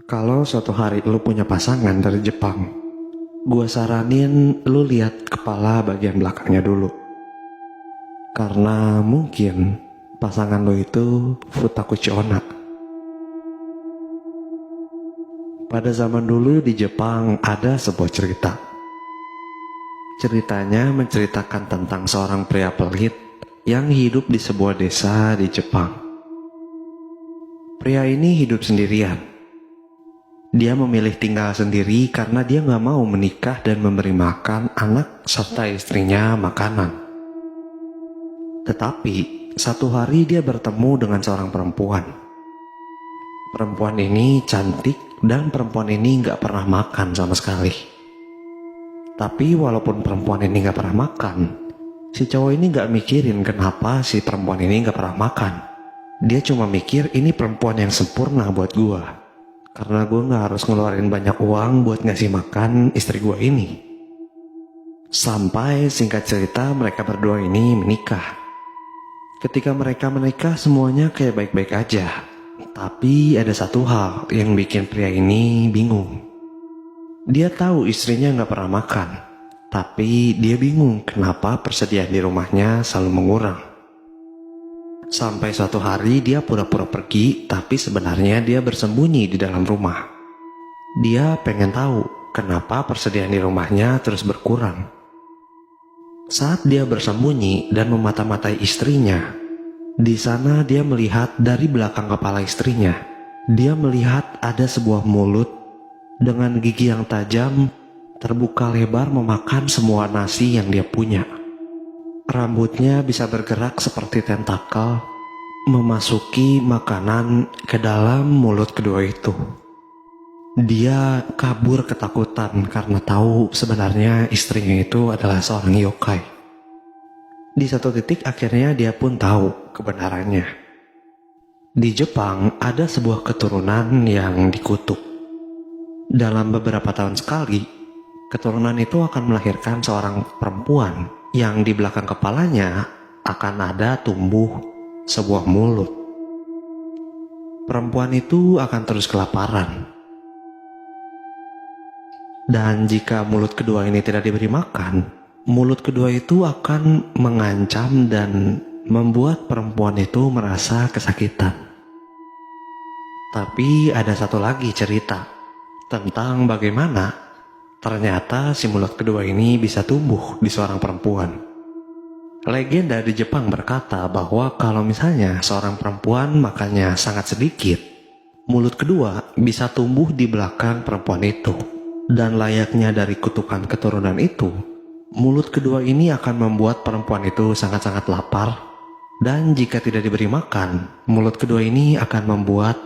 Kalau suatu hari lu punya pasangan dari Jepang, gua saranin lu lihat kepala bagian belakangnya dulu. Karena mungkin pasangan lu itu Futakuchi Onna. Pada zaman dulu di Jepang ada sebuah cerita. Ceritanya menceritakan tentang seorang pria pelit yang hidup di sebuah desa di Jepang. Pria ini hidup sendirian. Dia memilih tinggal sendiri karena dia nggak mau menikah dan memberi makan anak serta istrinya makanan. Tetapi satu hari dia bertemu dengan seorang perempuan. Perempuan ini cantik dan perempuan ini nggak pernah makan sama sekali. Tapi walaupun perempuan ini nggak pernah makan, si cowok ini nggak mikirin kenapa si perempuan ini nggak pernah makan. Dia cuma mikir ini perempuan yang sempurna buat gua. Karena gue gak harus ngeluarin banyak uang buat ngasih makan istri gue ini. Sampai singkat cerita mereka berdua ini menikah. Ketika mereka menikah semuanya kayak baik-baik aja. Tapi ada satu hal yang bikin pria ini bingung. Dia tahu istrinya gak pernah makan. Tapi dia bingung kenapa persediaan di rumahnya selalu mengurang. Sampai suatu hari dia pura-pura pergi, tapi sebenarnya dia bersembunyi di dalam rumah. Dia pengen tahu kenapa persediaan di rumahnya terus berkurang. Saat dia bersembunyi dan memata-matai istrinya, di sana dia melihat dari belakang kepala istrinya. Dia melihat ada sebuah mulut dengan gigi yang tajam terbuka lebar memakan semua nasi yang dia punya. Rambutnya bisa bergerak seperti tentakel, memasuki makanan ke dalam mulut kedua itu. Dia kabur ketakutan karena tahu sebenarnya istrinya itu adalah seorang yokai. Di satu titik akhirnya dia pun tahu kebenarannya. Di Jepang ada sebuah keturunan yang dikutuk. Dalam beberapa tahun sekali, keturunan itu akan melahirkan seorang perempuan yang di belakang kepalanya akan ada tumbuh sebuah mulut. Perempuan itu akan terus kelaparan. Dan jika mulut kedua ini tidak diberi makan, mulut kedua itu akan mengancam dan membuat perempuan itu merasa kesakitan. Tapi ada satu lagi cerita tentang bagaimana ternyata si mulut kedua ini bisa tumbuh di seorang perempuan. Legenda di Jepang berkata bahwa kalau misalnya seorang perempuan makannya sangat sedikit, mulut kedua bisa tumbuh di belakang perempuan itu. Dan layaknya dari kutukan keturunan itu, mulut kedua ini akan membuat perempuan itu sangat-sangat lapar. Dan jika tidak diberi makan, mulut kedua ini akan membuat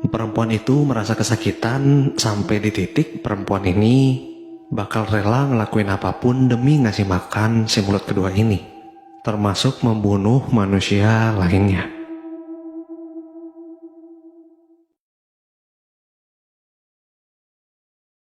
perempuan itu merasa kesakitan sampai di titik perempuan ini bakal rela ngelakuin apapun demi ngasih makan si mulut kedua ini, termasuk membunuh manusia lainnya.